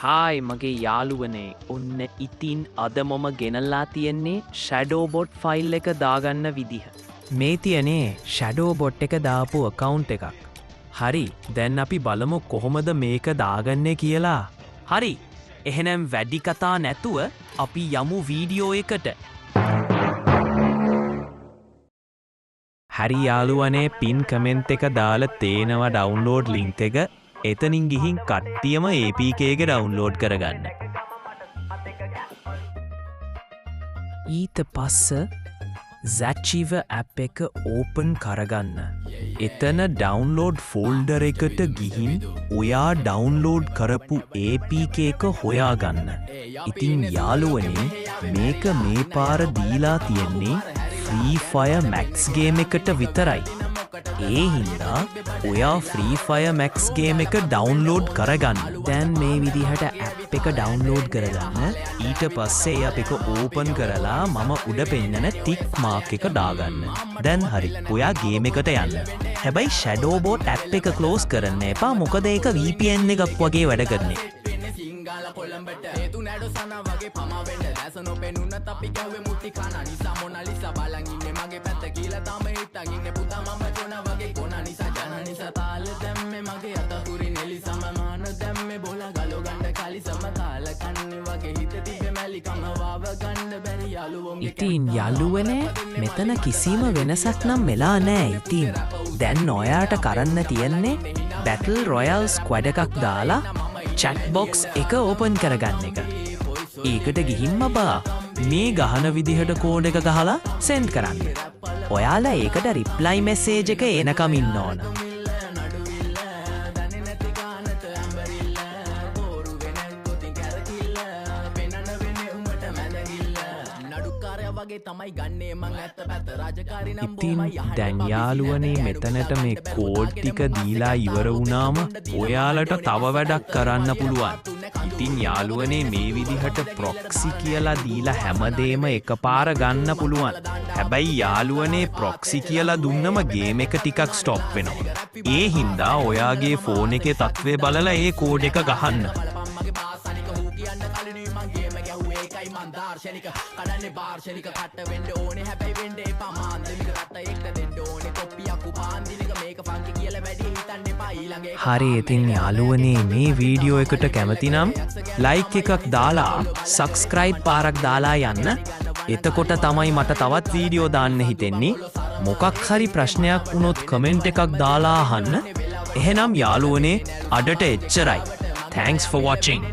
Hi මගේ යාළුවනේ ඔන්න ඉතින් අද මොම ගෙනල්ලා තියෙන්නේ ෂැඩෝබොට් ෆයිල් එක දාගන්න විදිහ. මේ තියනේ ෂැඩෝ බොට් එක දාපු අකවුන්් එකක්. හරි දැන් අපි බලමු කොහොමද මේක දාගන්නේ කියලා. හරි එහෙනම් වැඩි කතා නැතුව අපි යමු වීඩියෝ එකට. හරි යාළුවනේ පින් කමෙන්ට් එක දාලා තේනවා ඩවුන්ලෝඩ් ලින්ක් එක. එතනින් ගිහින් කට්ටියම APK එක ඩවුන්ලෝඩ් කරගන්න. ඊට පස්ස Zachiver app එක ඕපන් කරගන්න. එතන ඩවුන්ලෝඩ් ෆෝල්ඩර් එකට ගිහින් ඔයා ඩවුන්ලෝඩ් කරපු APK එක හොයාගන්න. ඉතින් යාළුවනේ මේක මේ පාර දීලා තියෙන්නේ Free Fire Max ගේම් එකට විතරයි. ඒ හින්දා ඔයා Free Fire Max ගේම් එක ඩවුන්ලෝඩ් කරගන්න. දැන් මේ විදිහට ඇප් එක ඩවුන්ලෝඩ් කරගන්න. ඊට පස්සේ අප එක ඕපන් කරලා මම උඩ පෙන්නන ටික් මාක් එක දාගන්න. දැන් හරි ඔයා ගේම් එකට යන්න. හැබැයි ෂැඩෝබොට් ඇප් එක ක්ලෝස් කරන්න එපා මොකද ඒක VPN එකක් වගේ වැඩ කරන්නේ. කොළඹට හේතු නැඩු සන වගේ පමවෙන්න දැසනො පෙනුන්න අපි ගැවේ මුති කන නිසා මොනලිසා බලන් ඉන්නේ මගේ පැත්ත කියලා තම හිටන් ඉන්නේ පුතා මම ජොන වගේ කොන නිසා ජන නිසා තාල දැම්මේ මගේ අතකුරි නෙලිසම මාන දැම්මේ බොල ගලෝ ගන්න කලිසම කාල කන්නේ වගේ හිත තිබෙ මැලිකම වාව ගන්න බැරි යාළුවෝගේ ඉතින් යාළුවනේ මෙතන කිසිම වෙනසක් නම් වෙලා නෑ. ඉතින් දැන් ඔයාට කරන්න තියෙන්නේ Battle Royale ස්ක්වැඩ් එකක් දාලා චැට්බොක්ස් එක ඕපන් කරගන්න එක. ඒකට ගිහින්ම බා මේ ගහන විදිහට කෝඩ් එක ගහලා සෙන්ඩ් කරන්න. ඔයාලා ඒකට රිප්ලයි මෙසේජ් එක එනකම් ඉන්න ඕන. ඉතින් දැන් යාළුවනේ මෙතනට මේ කෝඩ් ටික දීලා ඉවර වුණාම ඔයාලට තව වැඩක් කරන්න පුළුවන්. ඉතින් යාළුවනේ මේ විදිහට ප්‍රොක්සි කියලා දීලා හැමදේම එකපාර ගන්න පුළුවන්. හැබැයි යාළුවනේ ප්‍රොක්සි කියලා දුන්නම ගේම් එක ටිකක් ස්ටොප් වෙනවා. ඒ හින්දා ඔයාගේ ෆෝන් එකේ තත්ත්වය බලලා ඒ කෝඩ් එක ගහන්න. දාර්ශනික කඩන්නේ බාර්ශනික කට වෙන්න ඕනේ හැබැයි වෙන්න එපා මාන්දමික රට එක්ක දෙන්න ඕනේ කොප්පියක් උපාන්දිනික මේක ෆන්කි කියලා වැඩි හිතන්න එපා ඊළඟ එක. හරි ඉතින් යාළුවනේ මේ වීඩියෝ එකට කැමති නම් ලයික් එකක් දාලා සබ්ස්ක්‍රයිබ් පාරක් දාලා යන්න. එතකොට තමයි මට තවත් වීඩියෝ දාන්න හිතෙන්නේ. මොකක් හරි ප්‍රශ්නයක් වුණොත් කමෙන්ට් එකක් දාලා අහන්න. එහෙනම් යාළුවනේ අදට එච්චරයි. Thanks for watching.